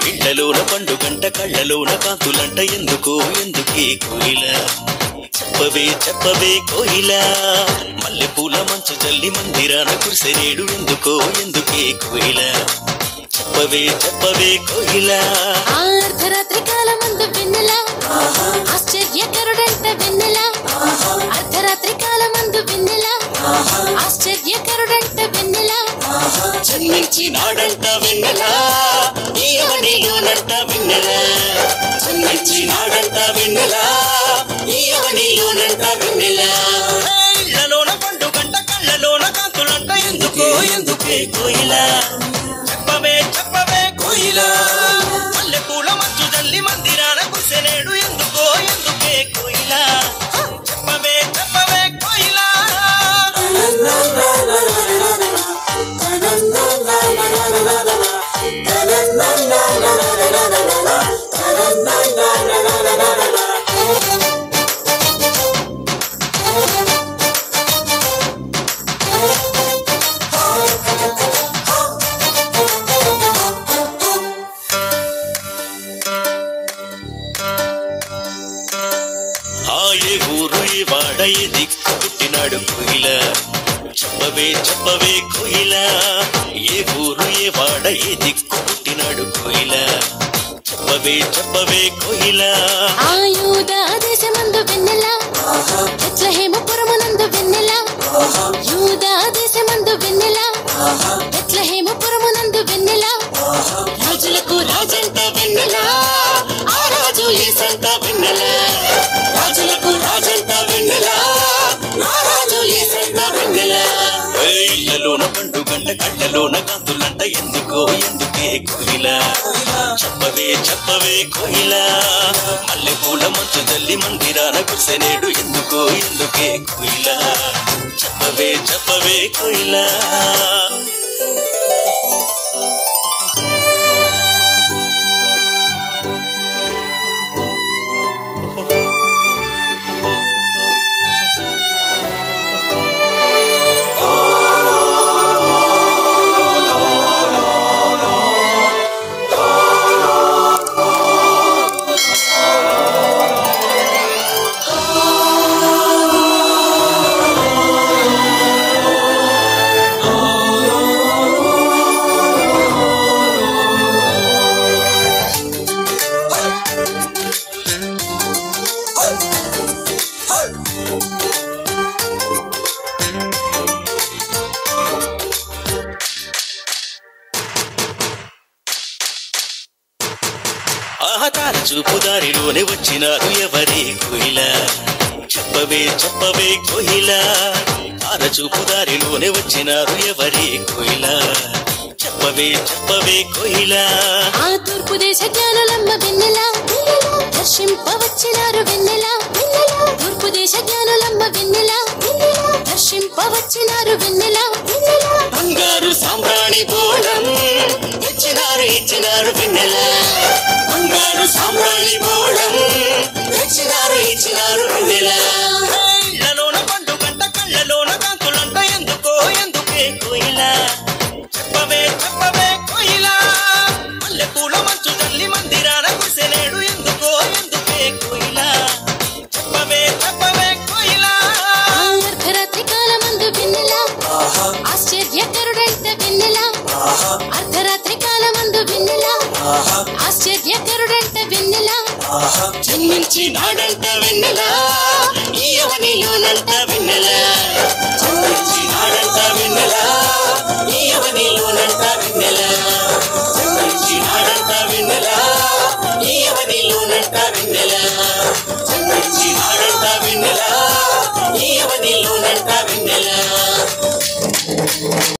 కళ్ళలోన పండుగంట కళ్ళలోన కాంతులంట ఎందుకో ఎందుకే కోయిలా చెప్పవే చెప్పవే కోయిలా మల్లెపూల మంచు జల్లి మందిరాన కురిసెనేడు ఎందుకో ఎందుకే కోయిలా చెప్పవే చెప్పవే కోయిలా అర్ధరాత్రి కాలమందు వెన్నెల ఆశ్చర్యకరుడంట వెన్నెల అర్ధరాత్రి కాలమందు వెన్నెల ఆశ్చర్యకరుడంట వెన్నెల జన్మించినాడంట వెన్నెల ఈయవనిలోనంట వెన్నెల జన్మించినాడంట వెన్నెల ఈయవనిలోనంట వెన్నెల ఇళ్ళలోన పండుగంట కళ్ళలోన కాంతులంట ఎందుకో ఎందుకే కోయిలా చెప్పవే చెప్పవే కోయిలా మల్లెపూల మంచు జల్లి మందిరాన కురిసెనేడు ఎందుకో ఎందుకే కోయిలా చెప్పవే చెప్పవే కోయిలా వాడ ఏ దిక్కు పుట్టినాడు కోయిలా చెప్పవే చెప్పవే కోయిలా ఏ ఊరు ఏ వాడ ఏ దిక్కు పుట్టినాడు కోయిలా చెప్పవే చెప్పవే కోయిలా యూదా దేశమందు వెన్నెల బెత్లెహేముపురమునందు వెన్నెల యూదా దేశమందు వెన్నెల బెత్లెహేముపురమునందు వెన్నెల రాజులకు రాజంట వెన్నెల ఆ రాజు యేసంట వెన్నెల రాజులకు రాజంట వెన్నెల ఆ రాజు యేసంట వెన్నెల ఇళ్ళలోన పండుగంట కళ్ళలోన కాంతులంట ఎందుకో ఎందుకే కోయిలా చెప్పవే చెప్పవే కోయిలా మల్లెపూల మంచు జల్లి మందిరాన కురిసెనేడు ఎందుకో ఎందుకే కోయిలా చెప్పవే చెప్పవే కోయిలా తార చూపు దారిలోనే వచ్చినారు ఎవరే కోయిలా చెప్పవే చెప్పవే కోయిలా తార చూపు దారిలోనే వచ్చినారు ఎవరే కోయిలా చెప్పవే చెప్పవే కోయిలా ఆ తూర్పు దేశ జ్ఞానులమ్మ వెన్నెల దర్శింపవచ్చినారు వెన్నెల తూర్పు దేశ జ్ఞానులమ్మ వెన్నెల దర్శింపవచ్చినారు వెన్నెల బంగారు సాంబ్రాణి బోళం ఇచ్చినారు వెన్నెల బంగారు సాంబ్రాణి బోళం ఇచ్చినారు వెన్నెల ఇళ్ళలోన పండుగంట కళ్ళలోన కాంతులంట ఎందుకో ఎందుకే కోయిలా చెప్పవే చెప్పవే కోయిలా మల్లెపూల మంచు జల్లి మందిరాన కురిసెనేడు ఎందుకో ఎందుకే కోయిలా చెప్పవే చెప్పవే కోయిలా అర్ధరాత్రి కాలమందు వెన్నెల ఆశ్చర్యకరుడంట వెన్నెల అర్ధరాత్రి కాలమందు వెన్నెల ఆశ్చర్యకరుడంట వెన్నెల జన్మించినాడంట వెన్నెల ఈయవనిలోనంట వెన్నెల జన్మించినాడంట వెన్నెల